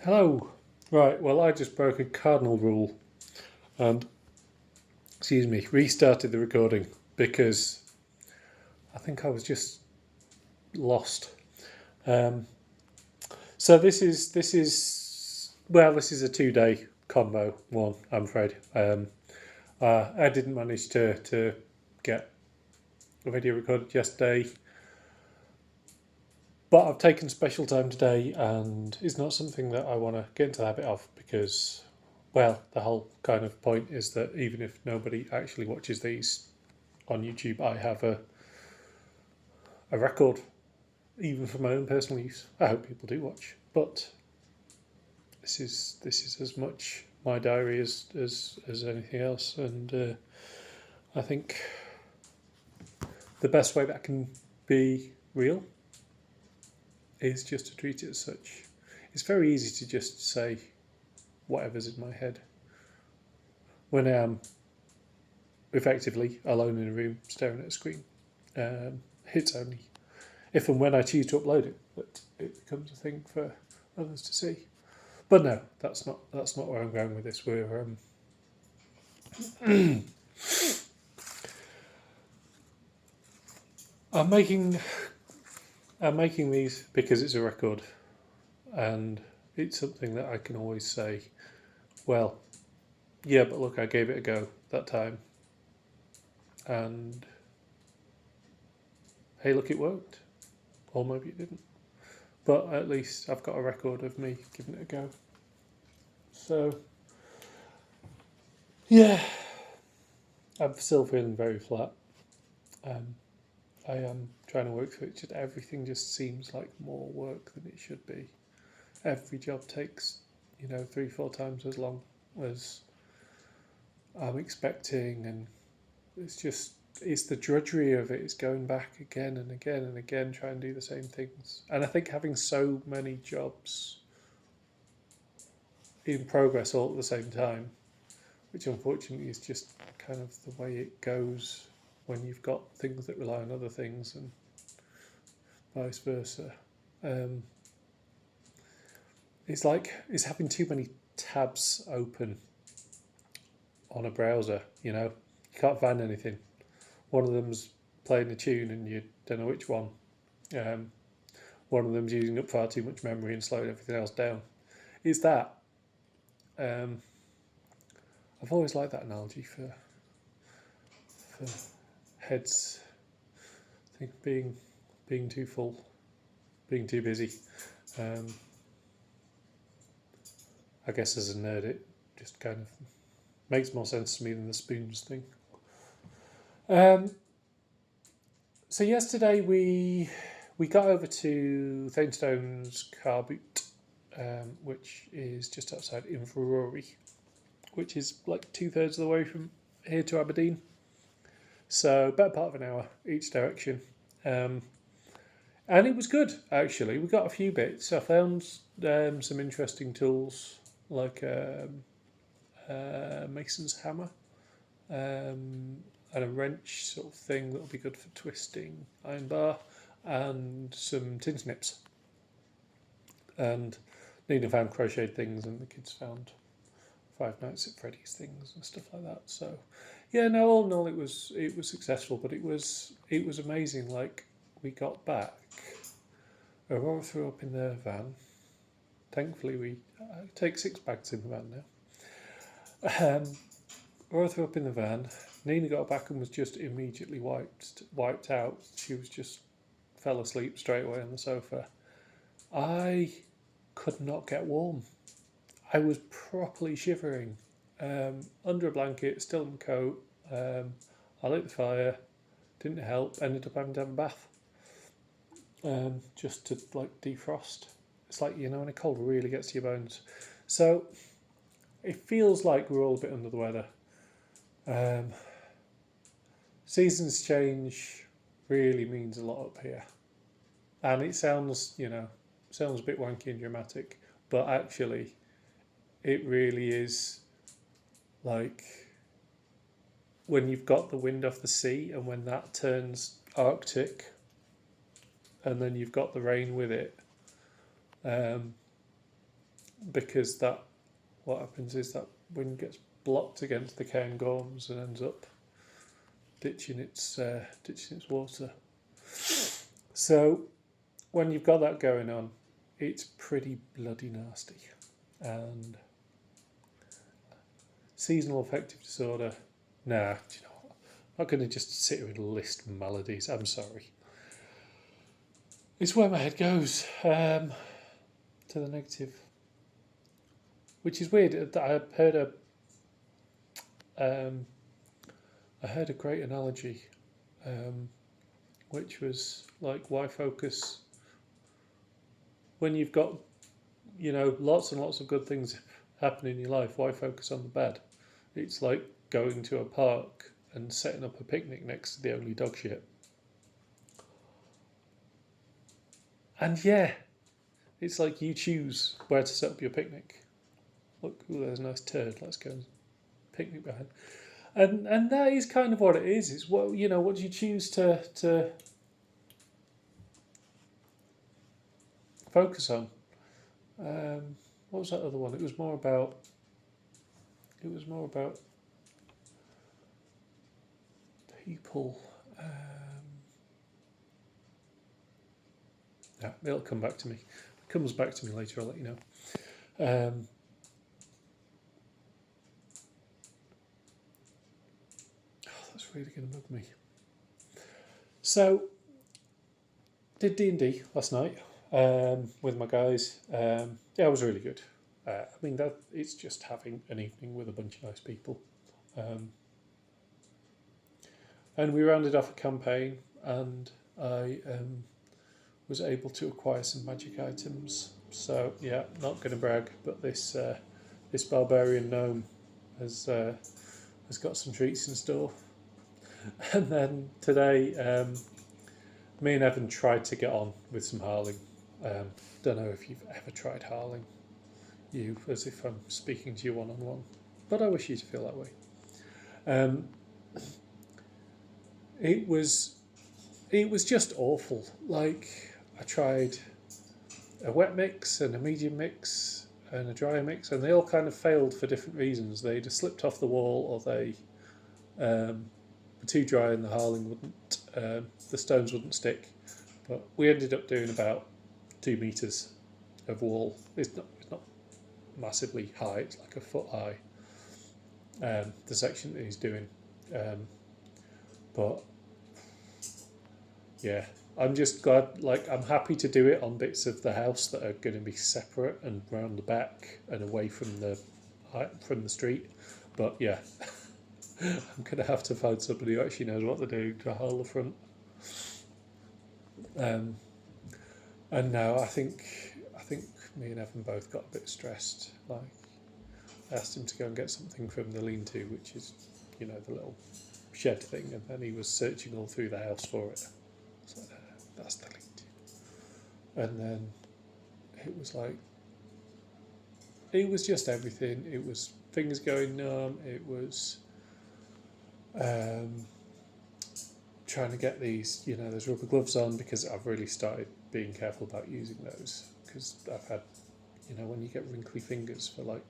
Hello. Right, well, I just broke a cardinal rule and, restarted the recording because I think I was just lost. Um, so this is a 2 day combo one. I'm afraid. I didn't manage to get a video recorded yesterday, but I've taken special time today, and it's not something that I want to get into the habit of because, well, the whole kind of point is that even if nobody actually watches these on YouTube, I have a record, even for my own personal use. I hope people do watch, but this is as much my diary as anything else, and I think the best way that can be real is just to treat it as such. It's very easy to just say whatever's in my head when I am effectively alone in a room staring at a screen. It's only if and when I choose to upload it that it becomes a thing for others to see. But no, that's not where I'm going with this. I'm making I'm making these because it's a record, and it's something that I can always say, well, yeah, but look, I gave it a go that time, and hey, look, it worked, or maybe it didn't. But at least I've got a record of me giving it a go. So yeah, I'm still feeling very flat. Um, I am trying to work through it. Just everything just seems like more work than it should be. Every job takes, 3-4 times as long as I'm expecting, and it's the drudgery of it. It's going back again and again and again, trying to do the same things. And I think having so many jobs in progress all at the same time, which unfortunately is just kind of the way it goes when you've got things that rely on other things and vice versa. Um, it's having too many tabs open on a browser. You can't find anything. One of them's playing a tune and you don't know which one. Um, one of them's using up far too much memory and slowing everything else down. It's that. Um, I've always liked that analogy for heads. I think being too full, being too busy. Um, I guess as a nerd, it just kind of makes more sense to me than the spoons thing. Um, so yesterday we got over to Thainstone's car boot, which is just outside Inverary, which is like 2/3 of the way from here to Aberdeen. So better part of an hour each direction. Um, and it was good, actually. We got a few bits. I found some interesting tools like Mason's hammer and a wrench sort of thing that'll be good for twisting iron bar, and some tin snips. And Nina found crocheted things, and the kids found Five Nights at Freddy's things and stuff like that. So, yeah, no, all in all, it was successful, but it was amazing. Like, we got back, Aurora threw up in their van. Thankfully, we take 6 bags in the van now. Aurora threw up in the van. Nina got back and was just immediately wiped out. She was just fell asleep straight away on the sofa. I could not get warm. I was properly shivering. Under a blanket, still in the coat. I lit the fire, didn't help, ended up having to have a bath just to like defrost. It's like, when a cold really gets to your bones. So it feels like we're all a bit under the weather. Seasons change really means a lot up here. And it sounds a bit wanky and dramatic, but actually it really is like when you've got the wind off the sea and when that turns Arctic and then you've got the rain with it, because what happens is that wind gets blocked against the cairngorms and ends up ditching its water. So when you've got that going on, it's pretty bloody nasty. And seasonal affective disorder, nah, do you know what? I'm not going to just sit here and list maladies. I'm sorry. It's where my head goes, to the negative. Which is weird. I heard a great analogy, which was like, why focus when you've got, lots and lots of good things happen in your life? Why focus on the bad? It's like going to a park and setting up a picnic next to the only dog shit. And yeah, it's like you choose where to set up your picnic. Look, ooh, there's a nice turd. Let's go and picnic behind. And that is kind of what it is. It's what what do you choose to focus on? What was that other one? It was more about people. Yeah, it'll come back to me. If it comes back to me later, I'll let you know. That's really going to bug me. So, did D&D last night with my guys. Yeah, it was really good. I mean, it's just having an evening with a bunch of nice people. And we rounded off a campaign, and I was able to acquire some magic items. So yeah, not going to brag, but this barbarian gnome has got some treats in store. And then today, me and Evan tried to get on with some harling. Don't know if you've ever tried harling. You, as if I'm speaking to you one-on-one, but I wish you to feel that way. It was just awful. Like, I tried a wet mix and a medium mix and a dry mix, and they all kind of failed for different reasons. They either slipped off the wall, or they were too dry and the harling wouldn't, the stones wouldn't stick. But we ended up doing about 2 meters of wall. It's not massively high. It's like a foot high. The section that he's doing, but yeah, I'm just glad. Like, I'm happy to do it on bits of the house that are going to be separate and round the back and away from the street. But yeah, I'm going to have to find somebody who actually knows what they're doing to harl the front. And now I think me and Evan both got a bit stressed. Like, I asked him to go and get something from the lean-to, which is, the little shed thing, and then he was searching all through the house for it. So that's the lean-to. And then it was like, it was just everything. It was fingers going numb. It was trying to get these, those rubber gloves on, because I've really started being careful about using those, because I've had, when you get wrinkly fingers for like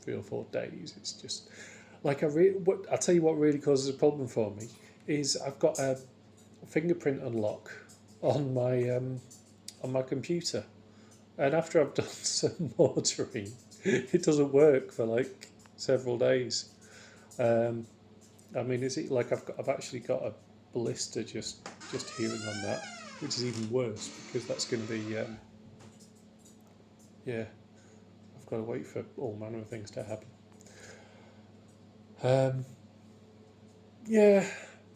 3 or 4 days, it's just like I'll tell you what really causes a problem for me is I've got a fingerprint unlock on my computer, and after I've done some mortaring, it doesn't work for like several days. I mean, is it like I've actually got a blister just hearing on that, which is even worse, because that's going to be I've got to wait for all manner of things to happen.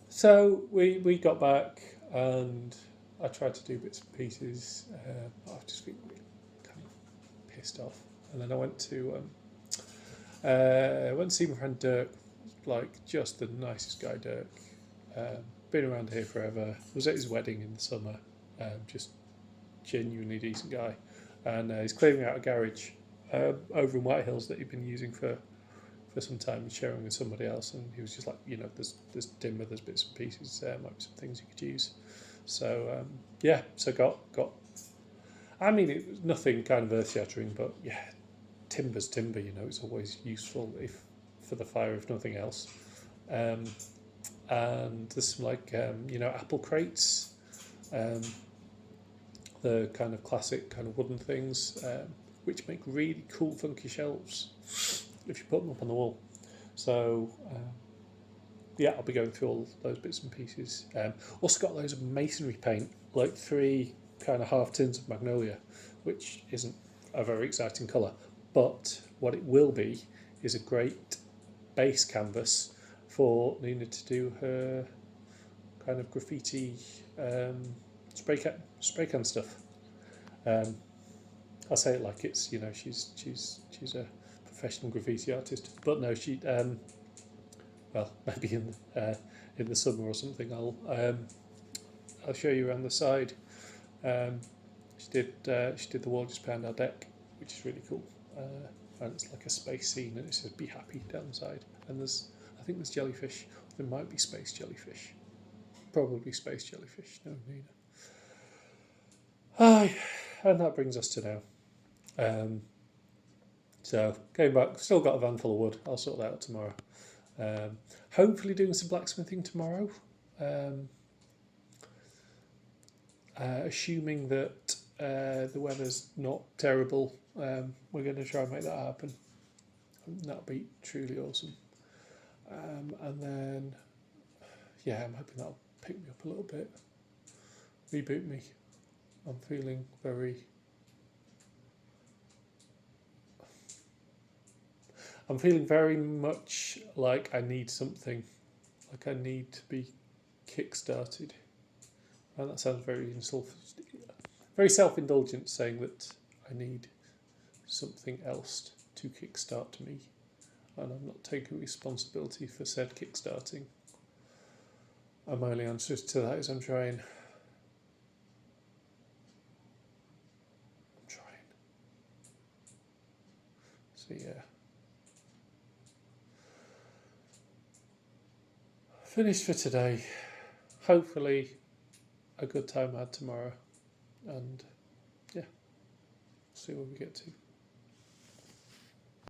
So we got back, and I tried to do bits and pieces. I've just been really kind of pissed off, and then I went to see my friend Dirk, like just the nicest guy, Dirk. Been around here forever. Was at his wedding in the summer. Just genuinely decent guy, and he's clearing out a garage over in White Hills that he'd been using for some time and sharing with somebody else, and he was just like, there's timber, there's bits and pieces, might be some things you could use. So so got. I mean, it was nothing kind of earth shattering, but yeah, timber's timber, you know, it's always useful if for the fire if nothing else. And there's some like you know, apple crates, the kind of classic kind of wooden things, which make really cool funky shelves if you put them up on the wall. So yeah, I'll be going through all those bits and pieces. Also got loads of masonry paint, like 3 kind of half tins of magnolia, which isn't a very exciting colour, but what it will be is a great base canvas for Nina to do her kind of graffiti spray can stuff. I say it like it's, you know, she's a professional graffiti artist, but no, she well, maybe in the summer or something I'll show you around the side. She did the wall just behind our deck, which is really cool, and it's like a space scene, and it says "Be happy" down the side, and I think there's jellyfish. There might be space jellyfish, probably space jellyfish. No, Nina. Aye, and that brings us to now. So going back, still got a van full of wood. I'll sort that out tomorrow. Hopefully doing some blacksmithing tomorrow. Assuming that the weather's not terrible, we're going to try and make that happen. That'll be truly awesome. And then, yeah, I'm hoping that'll pick me up a little bit, reboot me. I'm feeling very much like I need something, like I need to be kick-started. And that sounds very self-indulgent, saying that I need something else to kickstart me, and I'm not taking responsibility for said kickstarting. And my only answer to that is I'm trying. So yeah. Finished for today. Hopefully a good time I had tomorrow, and yeah, see where we get to.